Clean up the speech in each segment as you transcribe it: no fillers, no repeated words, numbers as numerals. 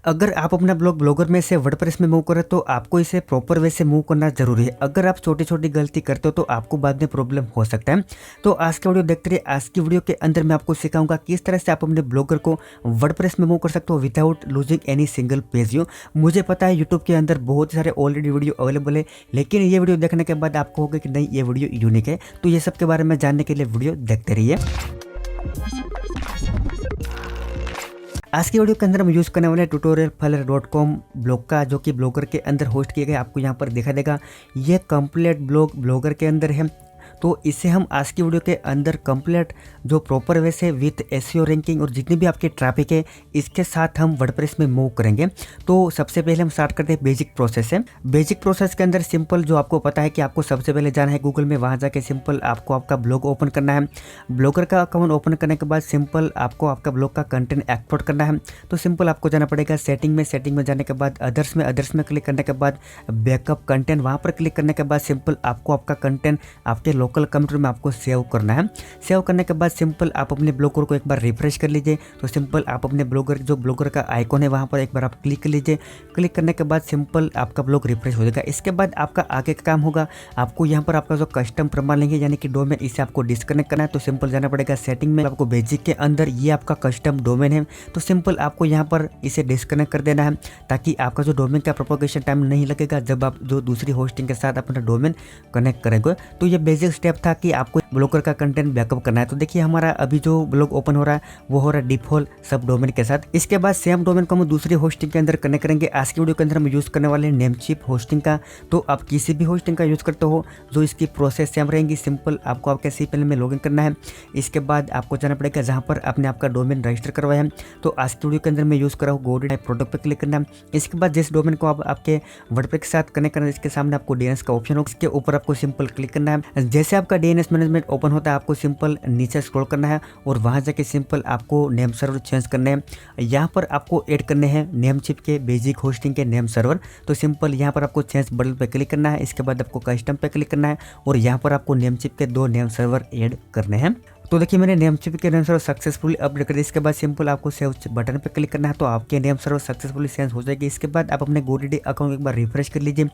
अगर आप अपना ब्लॉगर में से वर्डप्रेस में मूव करें तो आपको इसे प्रॉपर वे से मूव करना जरूरी है। अगर आप छोटी छोटी गलती करते हो तो आपको बाद में प्रॉब्लम हो सकता है। तो आज की वीडियो देखते रहिए। आज की वीडियो के अंदर मैं आपको सिखाऊंगा किस तरह से आप अपने ब्लॉगर को वर्डप्रेस में मूव कर सकते हो without losing any single page view. मुझे पता है यूट्यूब के अंदर बहुत सारे ऑलरेडी वीडियो अवेलेबल है, लेकिन ये वीडियो देखने के बाद आपको होगा कि नहीं, ये वीडियो यूनिक है। तो ये सब के बारे में जानने के लिए वीडियो देखते रहिए। आज की वीडियो के अंदर हम यूज़ करने वाले tutorialfile.com ब्लॉग का, जो कि ब्लॉगर के अंदर होस्ट किया गया। आपको यहाँ पर दिखा देगा ये कंप्लीट ब्लॉग ब्लॉगर के अंदर है। तो इसे हम आज की वीडियो के अंदर कंप्लीट जो प्रॉपर वे से विथ एसईओ रैंकिंग और जितनी भी आपकी ट्रैफिक है इसके साथ हम वर्डप्रेस में मूव करेंगे। तो सबसे पहले हम स्टार्ट करते हैं बेसिक प्रोसेस से। बेसिक प्रोसेस के अंदर सिंपल जो आपको पता है कि आपको सबसे पहले जाना है गूगल में, वहाँ जाके सिंपल आपको आपका ब्लॉग ओपन करना है। ब्लॉगर का अकाउंट ओपन करने के बाद सिंपल आपको आपका ब्लॉग का कंटेंट एक्सपोर्ट करना है। तो सिंपल आपको जाना पड़ेगा सेटिंग में जाने के बाद अदर्स में क्लिक करने के बाद बैकअप कंटेंट, वहाँ पर क्लिक करने के बाद सिंपल आपको आपका कंटेंट आपके लोकल कंप्यूटर में आपको सेव करना है। सेव करने के बाद सिंपल आप अपने ब्लॉगर को एक बार रिफ्रेश कर लीजिए। तो सिंपल आप अपने ब्लॉगर का आइकॉन है वहाँ पर एक बार आप क्लिक कर लीजिए। क्लिक करने के बाद सिंपल आपका ब्लॉग रिफ्रेश हो जाएगा। इसके बाद आपका आगे का काम होगा, आपको यहाँ पर आपका जो कस्टम प्रमाण लेंगे यानी कि डोमेन, इसे आपको डिस्कनेक्ट करना है। तो सिंपल जाना पड़ेगा सेटिंग में, आपको बेसिक के अंदर ये आपका कस्टम डोमेन है। तो सिंपल आपको यहाँ पर इसे डिस्कनेक्ट कर देना है ताकि आपका जो डोमेन का प्रोपोगेशन टाइम नहीं लगेगा जब आप जो दूसरी होस्टिंग के साथ अपना डोमेन कनेक्ट करेंगे। तो ये बेसिक स्टेप था कि आपको ब्लॉगर का कंटेंट बैकअप करना है। तो देखिए हमारा अभी जो ब्लॉग ओपन हो रहा है वो हो रहा है डिफॉल्ट सब डोमेन के साथ। इसके बाद सेम डोमेन को हम दूसरी होस्टिंग के अंदर कनेक्ट करेंगे। आज की वीडियो के अंदर हम यूज करने वाले नेमचिप होस्टिंग का। तो आप किसी भी होस्टिंग का यूज करते हो जो इसकी प्रोसेस सेम रहेंगी। सिंपल आपको आपके सी पैनल में लॉगिन करना है। इसके बाद आपको जाना पड़ेगा जहाँ पर आपने आपका डोमेन रजिस्टर करवाया है। तो आज की वीडियो के अंदर मैं यूज कर रहा हूँ गोडी प्रोडक्ट पर क्लिक करना है। इसके बाद जिस डोमेन को आप आपके वर्डप्रेस के साथ कनेक्ट करना है, इसके सामने आपको डीएनएस का ऑप्शन होगा, इसके ऊपर आपको सिंपल क्लिक करना है। जैसे आपका डीएनएस मैनेजमेंट ओपन होता है आपको सिंपल नीचे स्क्रॉल करना है और वहां जाके सिंपल आपको नेम सर्वर चेंज करने हैं। यहाँ पर आपको ऐड करने हैं नेमचिप के बेसिक होस्टिंग के नेम सर्वर। तो सिंपल यहाँ पर आपको चेंज बटन पे क्लिक करना है। इसके बाद आपको कस्टम पे क्लिक करना है और यहाँ पर आपको नेमचिप के 2 नेम सर्वर ऐड करने हैं। तो देखिए मैंने नेमचिप के नेम सर्वर सक्सेसफुली अपडेट कर दिया। इसके बाद सिंपल आपको सेव बटन पे क्लिक करना है तो आपके नेम सर्वर सक्सेसफुली चेंज हो जाएगी। इसके बाद आप अपने गोडी अकाउंट एक बार रिफ्रेश कर लीजिए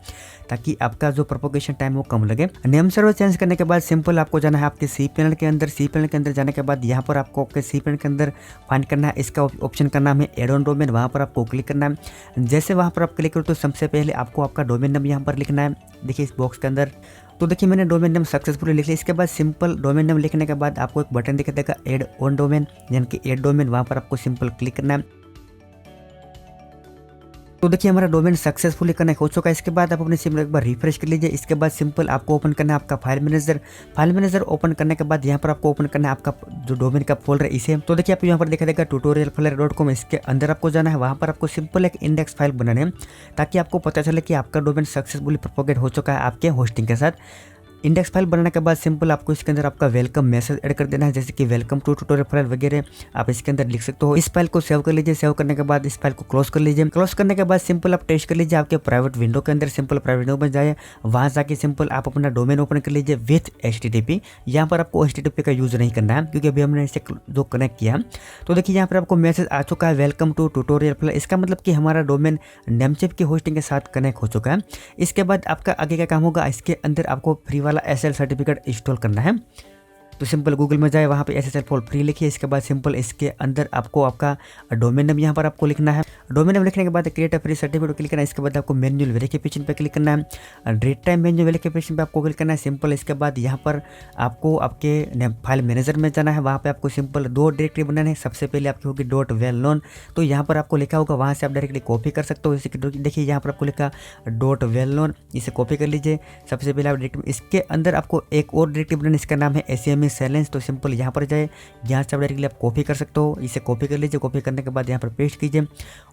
ताकि आपका जो प्रोपोगेशन टाइम वो कम लगे। नेम सर्वर चेंज करने के बाद सिंपल आपको जाना है आपके सी पैनल के अंदर। सी पैनल के अंदर जाने के बाद यहाँ पर आपको आपके सी पैनल के अंदर फाइंड करना है, इसका ऑप्शन का नाम है एड ऑन डोमेन, वहाँ पर आपको क्लिक करना है। जैसे वहाँ पर आप क्लिक करो तो सबसे पहले आपको आपका डोमेन नेम यहाँ पर लिखना है, देखिए इस बॉक्स के अंदर। तो देखिए मैंने डोमेन नेम सक्सेसफुली लिख लिया। इसके बाद सिंपल डोमेन नेम लिखने के बाद आपको एक बटन दिखा देगा ऐड ऑन डोमेन यानी कि ऐड डोमेन, वहाँ पर आपको सिंपल क्लिक करना है। तो देखिए हमारा डोमेन सक्सेसफुली कनेक्ट हो चुका है। इसके बाद आप अपने सिम एक बार रिफ्रेश कर लीजिए। इसके बाद सिंपल आपको ओपन करना है आपका फाइल मैनेजर ओपन करने के बाद यहाँ पर आपको ओपन करना है आपका जो डोमेन का फोल्डर है इसे। तो देखिए आपको यहाँ पर दिखा देगा tutorialfile.com, इसके अंदर आपको जाना है। वहाँ पर आपको सिंपल एक इंडेक्स फाइल बनाने हैं ताकि आपको पता चले कि आपका डोमेन सक्सेसफुली प्रोपोगेट हो चुका है आपके होस्टिंग के साथ। इंडेक्स फाइल बनाने के बाद सिंपल आपको इसके अंदर आपका वेलकम मैसेज ऐड कर देना है, जैसे कि वेलकम टू ट्यूटोरियल फाइल वगैरह आप इसके अंदर लिख सकते हो। इस फाइल को सेव कर लीजिए। सेव करने के बाद इस फाइल को क्लोज कर लीजिए। क्लोज करने के बाद सिंपल आप टेस्ट कर लीजिए आपके प्राइवेट विंडो के अंदर। सिंपल प्राइवेट विंडो में जाए, वहाँ जाके सिंपल आप अपना डोमेन ओपन कर लीजिए विथ HTTP। यहाँ पर आपको HTTP का यूज नहीं करना है क्योंकि अभी हमने इसे जो कनेक्ट किया। तो देखिए यहाँ पर आपको मैसेज आ चुका है वेलकम टू ट्यूटोरियल फाइल। इसका मतलब कि हमारा डोमेन नेमचिप की होस्टिंग के साथ कनेक्ट हो चुका है। इसके बाद आपका आगे का काम होगा, इसके अंदर आपको फ्री वाला SL सर्टिफिकेट इंस्टॉल करना है। तो सिंपल गूगल में जाए, वहाँ पे SSL फॉर फ्री लिखिए। इसके बाद सिंपल इसके अंदर आपको आपका डोमेन नेम यहाँ पर आपको लिखना है। डोमेन नेम लिखने के बाद create a free certificate click करना है। इसके बाद आपको मैनुअल वेरिफिकेशन पे क्लिक करना है। डेट टाइम मैनुअल वेरिफिकेशन पे आपको क्लिक करना है सिंपल। इसके बाद यहाँ पर आपको आपके फाइल मैनेजर में जाना है। वहाँ पे आपको सिंपल 2 डायरेक्टरी बनाने हैं। सबसे पहले आपकी होगी .well-known, तो यहाँ पर आपको लिखा होगा, वहाँ से आप डायरेक्टली कॉपी कर सकते हो। देखिए यहाँ पर आपको लिखा .well-known, इसे कॉपी कर लीजिए। सबसे पहले आप डायरेक्टरी, इसके अंदर आपको एक और डायरेक्टरी बनानी, इसका नाम है ACME Silence। तो सिंपल यहाँ पर जाए, यहाँ से आप डायरेक्टली आप कॉपी कर सकते हो। इसे कॉपी कर लीजिए। कॉपी करने के बाद यहाँ पर पेस्ट कीजिए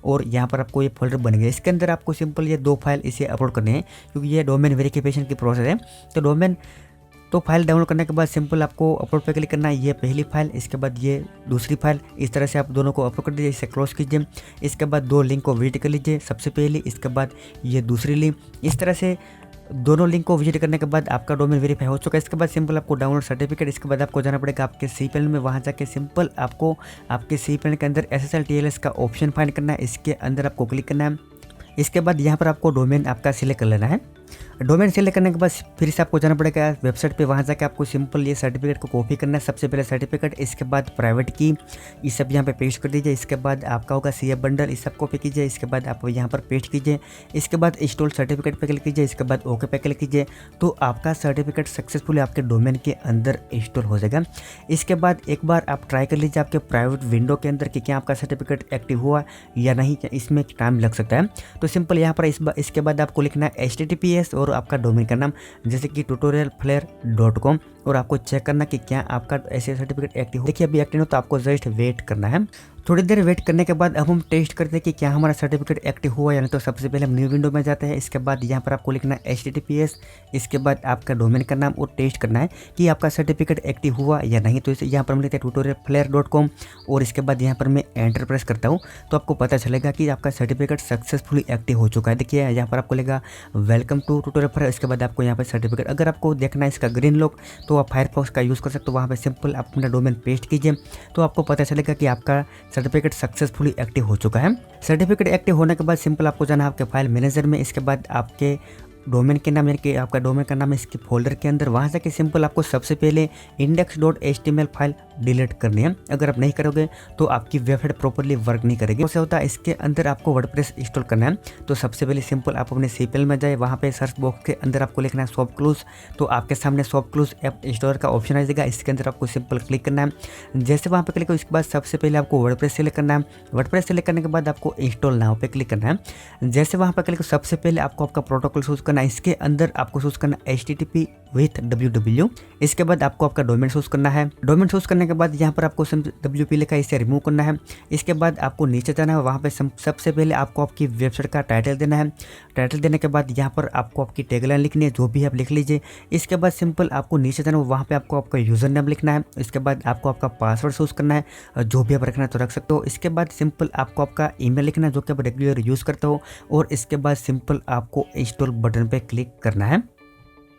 और यहाँ पर आपको ये फोल्डर बन गया। इसके अंदर आपको सिंपल ये 2 फाइल इसे अपलोड करने हैं क्योंकि ये डोमेन वेरिफिकेशन की प्रोसेस है। तो फाइल डाउनलोड करने के बाद सिंपल आपको अपलोड पे क्लिक करना है। ये पहली फाइल, इसके बाद ये दूसरी फाइल। इस तरह से आप दोनों को अपलोड कर दीजिए। इसे क्लोज कीजिए। इसके बाद 2 लिंक को विजिट कर लीजिए, सबसे पहले, इसके बाद ये दूसरी लिंक। इस तरह से दोनों लिंक को विजिट करने के बाद आपका डोमेन वेरीफाई हो चुका है। इसके बाद सिंपल आपको डाउनलोड सर्टिफिकेट, इसके बाद आपको जाना पड़ेगा आपके सी पैनल में। वहाँ जाके सिंपल आपको आपके सी पैनल के अंदर SSL TLS का ऑप्शन फाइंड करना है। इसके अंदर आपको क्लिक करना है। इसके बाद यहाँ पर आपको डोमेन आपका सिलेक्ट कर लेना है। डोमेन सिलेक्ट करने के बाद फिर से आपको जाना पड़ेगा वेबसाइट पे। वहाँ जाकर आपको सिंपल ये सर्टिफिकेट को कॉपी करना है। सबसे पहले सर्टिफिकेट, इसके बाद प्राइवेट की, ये सब यहाँ पे पेस्ट कर दीजिए। इसके बाद आपका होगा CF बंडल, इस सब कॉपी कीजिए। इसके बाद आप यहाँ पर पेस्ट कीजिए। इसके बाद इंस्टॉल सर्टिफिकेट पे क्लिक कीजिए। इसके बाद ओके पे क्लिक कीजिए। तो आपका सर्टिफिकेट सक्सेसफुली आपके डोमेन के अंदर इंस्टॉल हो जाएगा। इसके बाद एक बार आप ट्राई कर लीजिए आपके प्राइवेट विंडो के अंदर कि क्या आपका सर्टिफिकेट एक्टिव हुआ या नहीं, इसमें टाइम लग सकता है। तो सिंपल यहाँ पर इसके बाद आपको लिखना है HTTPS और आपका डोमेन का नाम, जैसे कि tutorialflare.com, और आपको चेक करना कि क्या आपका ऐसे सर्टिफिकेट एक्टिव हो। देखिए अभी एक्टिव हो तो आपको जस्ट वेट करना है। थोड़ी देर वेट करने के बाद अब हम टेस्ट करते हैं कि क्या हमारा सर्टिफिकेट एक्टिव हुआ या नहीं। तो सबसे पहले हम न्यू विंडो में जाते हैं। इसके बाद यहाँ पर आपको लिखना है HTTPS, इसके बाद आपका डोमेन का नाम, और टेस्ट करना है कि आपका सर्टिफिकेट एक्टिव हुआ या नहीं। तो इसे यहाँ पर हम लिखते हैं tutorialflare.com, और इसके बाद यहाँ पर मैं एंटर प्रेस करता हूँ तो आपको पता चलेगा कि आपका सर्टिफिकेट सक्सेसफुली एक्टिव हो चुका है। देखिए यहाँ पर आपको लेगा वेलकम टू tutorial। इसके बाद आपको यहाँ पर सर्टिफिकेट, अगर आपको देखना है इसका ग्रीन लॉक तो आप फायरफॉक्स का यूज़ कर सकते हो। वहाँ पर सिंपल आप अपना डोमेन पेस्ट कीजिए तो आपको पता चलेगा कि आपका सर्टिफिकेट सक्सेसफुली एक्टिव हो चुका है। सर्टिफिकेट एक्टिव होने के बाद सिंपल आपको जाना है आपके फाइल मैनेजर में। इसके बाद आपके डोमेन के नाम, यानी कि आपका डोमेन का नाम है इसके फोल्डर के अंदर। वहाँ जाके सिंपल आपको सबसे पहले index.html फाइल डिलीट करनी है। अगर आप नहीं करोगे तो आपकी वेबसाइट प्रॉपर्ली वर्क नहीं करेगी। उससे होता है इसके अंदर आपको वर्डप्रेस इंस्टॉल करना है। तो सबसे पहले सिंपल आप अपने सी पैनल में जाए, वहाँ पे सर्च बॉक्स के अंदर आपको लिखना है सॉफ्ट क्लोज। तो आपके सामने सॉफ्ट क्लोज ऐप इंस्टॉलर का ऑप्शन आ जाएगा। इसके अंदर आपको सिंपल क्लिक करना है। जैसे वहाँ पे क्लिक हो इसके बाद सबसे पहले आपको वर्डप्रेस सेलेक्ट करना है। वर्डप्रेस सेलेक्ट करने के बाद आपको इंस्टॉल नाउ पे क्लिक करना है। जैसे वहाँ पर क्लिक हो सबसे पहले आपको आपका प्रोटोकॉल चूज करना है। इसके अंदर आपको चूज करना है HTTP विथ www। इसके बाद आपको आपका डोमेन चूज करना है। डोमेन चूज करने के बाद यहाँ पर आपको WP लिखा है, इसे रिमूव करना है। इसके बाद आपको नीचे जाना है। वहाँ पे सबसे पहले आपको आपकी वेबसाइट का टाइटल देना है। टाइटल देने के बाद यहाँ पर आपको आपकी टैगलाइन लिखनी है, जो भी आप लिख लीजिए। इसके बाद सिंपल आपको नीचे जाना है, वहाँ पे आपको आपका यूजर नेम लिखना है। इसके बाद आपको आपका पासवर्ड चूज करना है, जो भी आप रखना है तो रख सकते हो। इसके बाद सिंपल आपको आपका ईमेल लिखना है जो कि आप रेगुलर यूज़ करते हो, और इसके बाद सिंपल आपको इंस्टॉल बटन पे क्लिक करना है।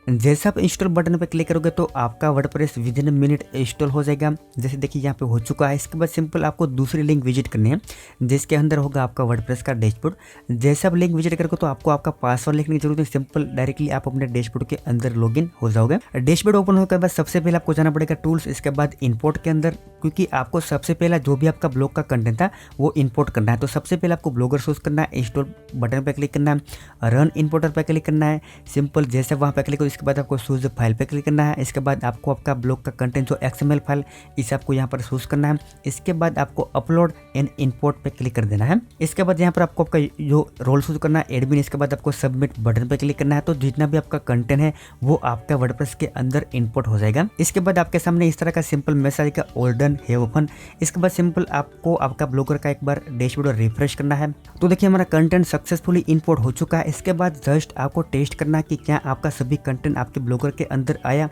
जैसे आप इंस्टॉल बटन पर क्लिक करोगे तो आपका वर्डप्रेस विदिन मिनट इंस्टॉल हो जाएगा। जैसे देखिए यहाँ पे हो चुका है। इसके बाद सिंपल आपको दूसरी लिंक विजिट करनी है, जिसके अंदर होगा आपका वर्डप्रेस का डैशबोर्ड। जैसे आप लिंक विजिट करोगे तो आपको आपका पासवर्ड लिखने की जरूरत है। सिंपल डायरेक्टली आप अपने डैशबोर्ड के अंदर लॉगिन हो जाओगे। डैशबोर्ड ओपन होने के बाद सबसे पहले आपको जाना पड़ेगा टूल्स, इसके बाद इंपोर्ट के अंदर, क्योंकि आपको सबसे पहला जो भी आपका ब्लॉग का कंटेंट था वो इंपोर्ट करना है। तो सबसे पहले आपको ब्लॉगर चूज करना है, इंस्टॉल बटन पर क्लिक करना है, रन इंपोर्टर पर क्लिक करना है। सिंपल जैसे वहाँ पर क्लिक हो इसके बाद आपको चूज फाइल पे क्लिक करना है। इसके बाद आपको आपका ब्लॉग का कंटेंट जो XML फाइल, इसे आपको यहाँ पर चूज करना है। इसके बाद आपको अपलोड एंड इंपोर्ट पे क्लिक कर देना है। इसके बाद यहाँ पर आपको आपका जो रोल चूज करना है एडमिन। इसके बाद आपको सबमिट बटन पे क्लिक करना है। तो जितना भी आपका कंटेंट है वो आपका वर्डप्रेस के अंदर इंपोर्ट हो जाएगा। इसके बाद आपके सामने इस तरह का सिंपल मैसेज आएगा, ऑल डन है ओपन। इसके बाद सिंपल आपको आपका ब्लॉगर का एक बार डैशबोर्ड रिफ्रेश करना है। तो देखिए हमारा कंटेंट सक्सेसफुली इंपोर्ट हो चुका है। इसके बाद जस्ट आपको टेस्ट करना है कि क्या आपका सभी कंटेंट आपके ब्लॉगर के अंदर आया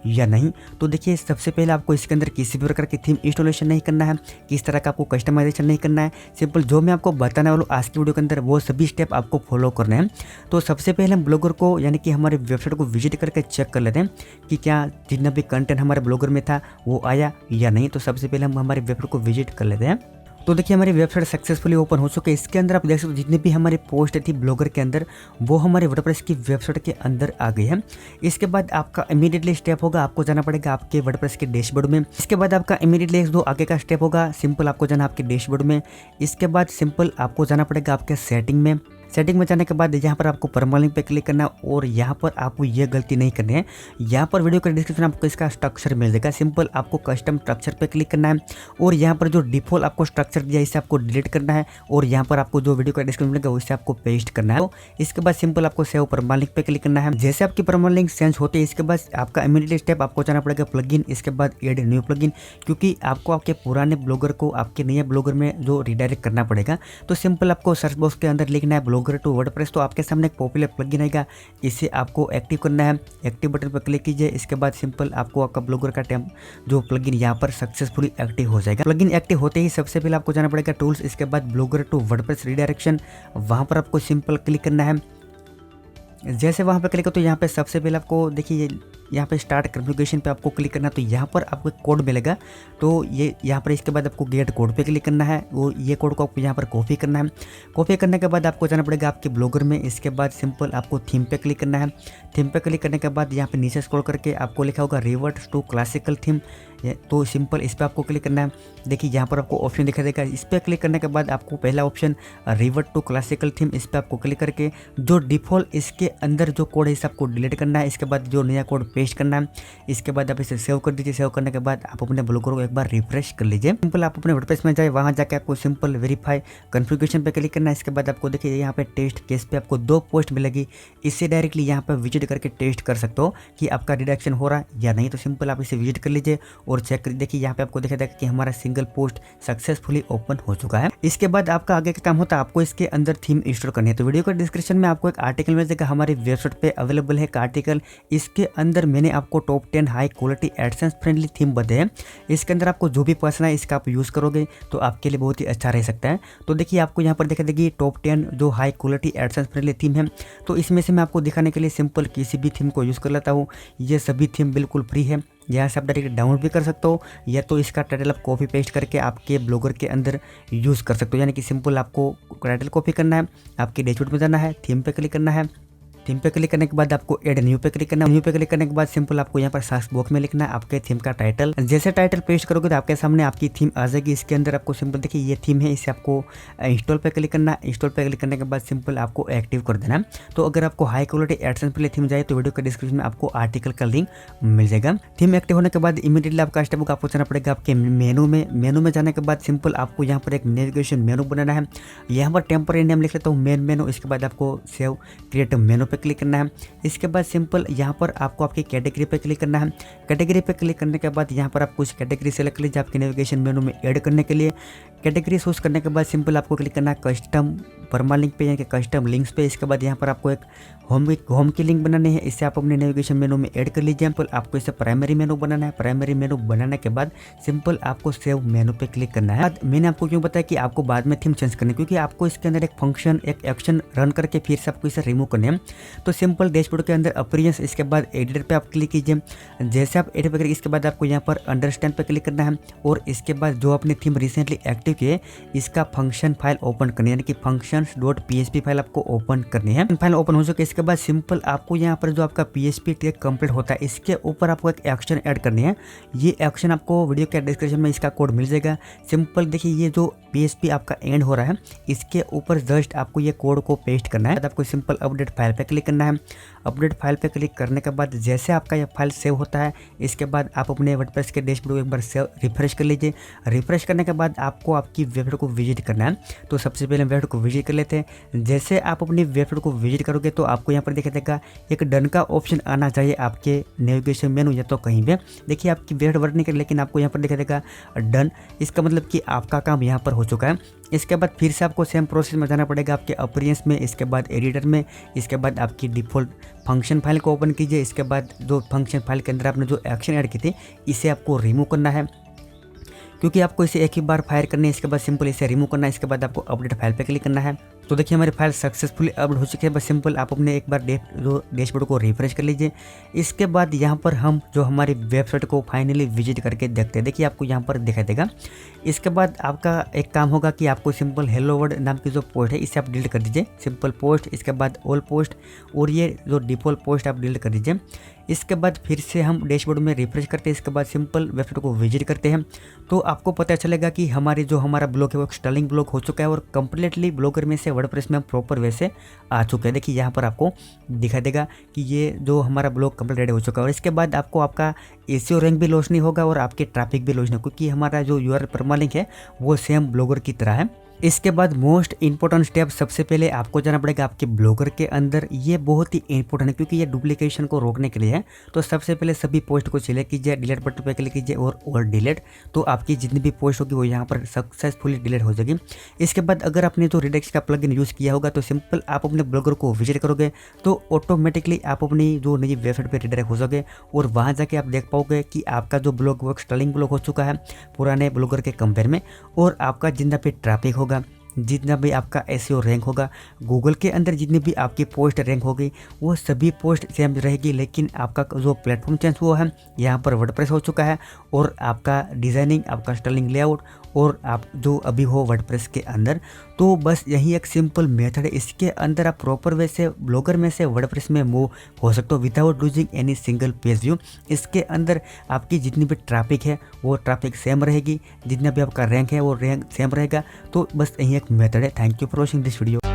या नहीं। तो देखिए सबसे पहले आपको इसके अंदर किसी भी प्रकार की थीम इंस्टॉलेशन नहीं करना है, किस तरह का आपको कस्टमाइजेशन नहीं करना है। सिंपल जो मैं आपको बताने वाला हूँ आज की वीडियो के अंदर वो सभी स्टेप आपको फॉलो करने हैं। तो सबसे पहले हम ब्लॉगर को यानी कि हमारे वेबसाइट को विजिट करके चेक कर लेते हैं कि क्या जितना भी कंटेंट हमारे ब्लॉगर में था वो आया या नहीं। तो सबसे पहले हम हमारे वेबसाइट को विजिट कर लेते हैं। तो देखिए हमारी वेबसाइट सक्सेसफुली ओपन हो चुकी है। इसके अंदर आप देख सकते हो जितनी भी हमारी पोस्ट थी ब्लॉगर के अंदर वो हमारे वर्डप्रेस की वेबसाइट के अंदर आ गई है। इसके बाद आपका इमीडिएटली स्टेप होगा, आपको जाना पड़ेगा आपके वर्डप्रेस के डैशबोर्ड में। इसके बाद आपका इमीडिएटली एक दो आगे का स्टेप होगा, सिंपल आपको जाना आपके डैशबोर्ड में। इसके बाद सिंपल आपको जाना पड़ेगा आपके सेटिंग में। सेटिंग में जाने के बाद यहाँ पर आपको परमालिंक पे क्लिक करना है, और यहाँ पर आपको ये गलती नहीं करनी है। यहाँ पर वीडियो के डिस्क्रिप्शन में आपको इसका स्ट्रक्चर मिल जाएगा। सिंपल आपको कस्टम स्ट्रक्चर पे क्लिक करना है, और यहाँ पर जो डिफॉल्ट आपको स्ट्रक्चर दिया है इसे आपको डिलीट करना है, और यहाँ पर आपको जो वीडियो का डिस्क्रिप्शन मिलेगा उसे आपको पेस्ट करना है। तो इसके बाद सिंपल आपको सेव परमालिंक पे क्लिक करना है। जैसे आपकी परमालिंक चेंज होती है इसके बाद आपका इमीडिएट स्टेप आपको जाना पड़ेगा प्लगइन। इसके बाद एड न्यू प्लगइन, क्योंकि आपको आपके पुराने ब्लॉगर को आपके नए ब्लॉगर में जो रिडायरेक्ट करना पड़ेगा। तो सिंपल आपको सर्च बॉक्स के अंदर लिखना है ब्लॉगर टू वर्डप्रेस। तो आपके सामने एक पॉपुलर प्लगइन आएगा, इसे आपको एक्टिव करना है। एक्टिव बटन पर क्लिक कीजिए। इसके बाद सिंपल आपको आपका ब्लॉगर का जो प्लगइन यहाँ पर सक्सेसफुली एक्टिव हो जाएगा। प्लगइन एक्टिव होते ही सबसे पहले आपको जाना पड़ेगा टूल्स, इसके बाद ब्लॉगर टू वर्डप्रेस रिडायरेक्शन, वहाँ पर आपको सिंपल क्लिक करना है। जैसे वहाँ पे क्लिक हो तो यहाँ पे सबसे पहले आपको देखिए यहाँ पे स्टार्ट कॉन्फ़िगरेशन पे आपको क्लिक करना है। तो यहाँ पर आपको एक कोड मिलेगा, तो ये यहाँ पर इसके बाद आपको गेट कोड पे क्लिक करना है। वो ये कोड को आपको यहाँ पर कॉपी करना है। कॉपी करने के बाद आपको जाना पड़ेगा आपके ब्लॉगर में। इसके बाद सिंपल आपको थीम पे क्लिक करना है। थीम पे क्लिक करने के बाद यहाँ पे नीचे स्क्रॉल करके आपको लिखा होगा रिवर्ट टू क्लासिकल थीम, तो सिंपल इस पर आपको क्लिक करना है। देखिए यहाँ पर आपको ऑप्शन दिखाई देगा। इस पर क्लिक करने के बाद आपको पहला option revert to classical theme, इस पर आपको क्लिक करके जो डिफ़ॉल्ट इसके अंदर जो कोड है इसे आपको डिलीट करना है। इसके बाद जो नया कोड पेस्ट करना है। इसके बाद आप इसे सेव कर दीजिए। सेव करने के बाद आप अपने ब्लॉगर को एक बार रिफ्रेश कर लीजिए। सिंपल आप अपने वर्डप्रेस में जाए, वहाँ जाकर आपको सिंपल वेरीफाई कॉन्फ़िगरेशन पे क्लिक करना है। इसके बाद आपको देखिए यहाँ पे टेस्ट केस पे आपको 2 पोस्ट मिलेगी। इससे डायरेक्टली यहाँ पर विजिट करके टेस्ट कर सकते हो कि आपका रिडक्शन हो रहा है या नहीं। तो सिंपल आप इसे विजिट कर लीजिए और चेक कर देखिए यहाँ पे आपको दिखा देगा कि हमारा सिंगल पोस्ट सक्सेसफुली ओपन हो चुका है। इसके बाद आपका आगे का काम होता है आपको इसके अंदर थीम इंस्टॉल करनी है। तो वीडियो का डिस्क्रिप्शन में आपको एक आर्टिकल मिल जाएगा, हमारी वेबसाइट पे अवेलेबल है एक आर्टिकल। इसके अंदर मैंने आपको top 10 high quality AdSense friendly theme बताए हैं। इसके अंदर आपको जो भी पसंद है इसका आप यूज़ करोगे तो आपके लिए बहुत ही अच्छा रह सकता है। तो देखिए आपको यहाँ पर दिखा देगी टॉप 10 जो high quality AdSense friendly theme है। तो इसमें से मैं आपको दिखाने के लिए सिंपल किसी भी थीम को यूज़ कर लेता हूँ। ये सभी थीम बिल्कुल फ्री है, यहाँ से आप डायरेक्ट डाउनलोड भी कर सकते हो या तो इसका टाइटल आप कॉपी पेस्ट करके आपके ब्लॉगर के अंदर यूज़ कर सकते हो। यानी कि सिंपल आपको टाइटल कॉपी करना है, आपके डैशबोर्ड में जाना है, थीम पे क्लिक करना है। थीम पे क्लिक करने के बाद आपको ऐड न्यू पे क्लिक करना है। न्यू पे क्लिक करने के बाद सिंपल आपको यहाँ पर सर्च बॉक्स में लिखना है आपके थीम का टाइटल। जैसे टाइटल पेस्ट करोगे तो आपके सामने आपकी थीम आ जाएगी। इसके अंदर आपको सिंपल देखिए ये थीम है, इसे आपको इंस्टॉल पे क्लिक करना है। इंस्टॉल पे क्लिक करने के बाद सिंपल आपको एक्टिव कर देना है। तो अगर आपको हाई क्वालिटी एडसेंस के लिए थीम चाहिए तो वीडियो के डिस्क्रिप्शन में आपको आर्टिकल का लिंक मिल जाएगा। थीम एक्टिव होने के बाद इमीडिएटली आपका स्टेप को आपको जाना पड़ेगा आपके मेनू में। मेनू में जाने के बाद सिंपल आपको यहाँ पर एक नेविगेशन मेनू बनाना है। यहाँ पर टेम्पररी नेम लिख लेता हूँ मेन मेनू। इसके बाद आपको सेव क्रिएट मेनू पे क्लिक करना है। इसके बाद सिंपल यहाँ पर आपको आपकी कैटेगरी पे क्लिक करना है। कैटेगरी पे क्लिक करने के बाद यहाँ पर आप कुछ कैटेगरी सेलेक्ट कर लीजिए आपके नेविगेशन मेनू में ऐड करने के लिए। कैटेगरी चूज करने के बाद सिंपल आपको क्लिक करना है कस्टम परमालिंक पे यानी कि कस्टम लिंक्स पे। इसके बाद यहाँ पर आपको एक होम की लिंक बनानी है, इसे आप अपने नेविगेशन मेनू में ऐड कर लीजिए। सिंपल आपको इसे प्राइमरी मेनू बनाना है। प्राइमरी मेनू बनाने के बाद सिंपल आपको सेव मेनू पे क्लिक करना है। मैंने आपको क्यों बताया कि आपको बाद में थीम चेंज करनी है, क्योंकि आपको इसके अंदर एक फंक्शन एक एक्शन रन करके फिर से आपको इसे रिमूव करने हैं। तो सिंपल डैशबोर्ड के अंदर अपीयरेंस, इसके बाद एडिटर पे आप क्लिक कीजिए। जैसे आप एडिटर पे क्लिक, इसके बाद आपको यहाँ पर अंडरस्टैंड पे क्लिक करना है और इसके बाद जो आपने थीम रिसेंटली एक्टिव किए इसका फंक्शन फाइल ओपन करनी है, यानी कि functions.php फाइल आपको ओपन करनी है। फाइल ओपन हो चुके इसके बाद सिंपल आपको यहाँ पर जो आपका PHP टैग कंप्लीट होता है इसके ऊपर आपको एक एक्शन ऐड करनी है। ये एक्शन आपको वीडियो के डिस्क्रिप्शन में इसका कोड मिल जाएगा। सिंपल देखिए ये जो PHP आपका एंड हो रहा है इसके ऊपर जस्ट आपको ये कोड को पेस्ट करना है। आपको सिंपल अपडेट फाइल पे क्लिक करना है। अपडेट फाइल पे क्लिक करने के बाद जैसे आपका ये फाइल सेव होता है इसके बाद आप अपने वर्डप्रेस के डैशबोर्ड को एक बार सेव रिफ्रेश कर लीजिए। रिफ्रेश करने के बाद आपको आपकी वेबसाइट को विजिट करना है। तो सबसे पहले वेबसाइट को विजिट कर लेते हैं। जैसे आप अपनी वेबसाइट को विजिट करोगे तो आपको यहाँ पर दिखा देगा एक डन का ऑप्शन आना चाहिए आपके नेविगेशन मेनू या तो कहीं पे। देखिए आपकी वेबसाइट वर्क नहीं कर, लेकिन आपको यहाँ पर दिखा देगा डन। इसका मतलब कि आपका काम यहाँ पर हो चुका है। इसके बाद फिर से आपको सेम प्रोसेस में जाना पड़ेगा आपके अपीयरेंस में, इसके बाद एडिटर में, इसके बाद आपकी डिफ़ॉल्ट फंक्शन फाइल को ओपन कीजिए। इसके बाद जो फंक्शन फाइल के अंदर आपने जो एक्शन ऐड की थी इसे आपको रिमूव करना है, क्योंकि आपको इसे एक ही बार फायर करनी है। इसके बाद सिंपल इसे रिमूव करना है। इसके बाद आपको अपडेट फाइल पे क्लिक करना है। तो देखिए हमारी फाइल सक्सेसफुली अपलोड हो चुकी है। बस सिंपल आप अपने एक बार डैशबोर्ड को रिफ्रेश कर लीजिए। इसके बाद यहाँ पर हम जो हमारी वेबसाइट को फाइनली विजिट करके देखते हैं। देखिए आपको यहाँ पर दिखाई देगा। इसके बाद आपका एक काम होगा कि आपको सिंपल हेलो वर्ड नाम की जो पोस्ट है इसे आप डिलीट कर दीजिए। सिंपल पोस्ट, इसके बाद ऑल पोस्ट और ये जो डिफ़ॉल्ट पोस्ट आप डिलीट कर दीजिए। इसके बाद फिर से हम डैशबोर्ड में रिफ्रेश करते हैं। इसके बाद सिंपल वेबसाइट को विजिट करते हैं तो आपको पता चलेगा कि हमारा ब्लॉग है वो स्टाइलिंग ब्लॉग हो चुका है और कंप्लीटली ब्लॉगर में से वर्डप्रेस में हम प्रॉपर वे से आ चुके हैं। देखिए यहाँ पर आपको दिखा देगा कि ये जो हमारा ब्लॉग कंप्लीट रेडी हो चुका है। और इसके बाद आपको आपका एसईओ रैंक भी लॉस नहीं होगा और आपके ट्रैफिक भी लॉस नहीं, क्योंकि हमारा जो यूआरएल परमालिंक है वो सेम ब्लॉगर की तरह है। इसके बाद मोस्ट इंपॉर्टेंट स्टेप, सबसे पहले आपको जाना पड़ेगा आपके ब्लॉगर के अंदर। ये बहुत ही इंपॉर्टेंट है क्योंकि ये डुप्लीकेशन को रोकने के लिए है। तो सबसे पहले सभी पोस्ट को सिलेक्ट कीजिए, डिलीट बटन पर क्लिक कीजिए और ऑल डिलीट। तो आपकी जितनी भी पोस्ट होगी वो यहाँ पर सक्सेसफुली डिलीट हो जाएगी। इसके बाद अगर आपने जो रिडक्स का प्लगइन यूज़ किया होगा तो सिंपल आप अपने ब्लॉगर को विजिट करोगे तो ऑटोमेटिकली आप अपनी जो नई वेबसाइट पर रिडायरेक्ट हो जाओगे और वहाँ जाके आप देख पाओगे कि आपका जो ब्लॉग वो स्टाइलिंग ब्लॉग हो चुका है पुराने ब्लॉगर के कंपेयर में, और आपका जितना भी ट्रैफिक होगा जितना भी आपका एसईओ रैंक होगा, गूगल के अंदर जितनी भी आपकी पोस्ट रैंक होगी वो सभी पोस्ट सेम रहेगी, लेकिन आपका जो प्लेटफॉर्म चेंज हुआ है, यहाँ पर वर्डप्रेस हो चुका है और आपका डिज़ाइनिंग, आपका स्टाइलिंग, लेआउट और आप जो अभी हो वर्डप्रेस के अंदर। तो बस यही एक सिंपल मेथड है, इसके अंदर आप प्रॉपर वे से ब्लॉगर में से वर्डप्रेस में मूव हो सकते हो without losing any single page view. इसके अंदर आपकी जितनी भी ट्रैफिक है वो ट्रैफिक सेम रहेगी, जितना भी आपका रैंक है वो रैंक सेम रहेगा। तो बस यही एक मेथड है। Thank you for watching this video.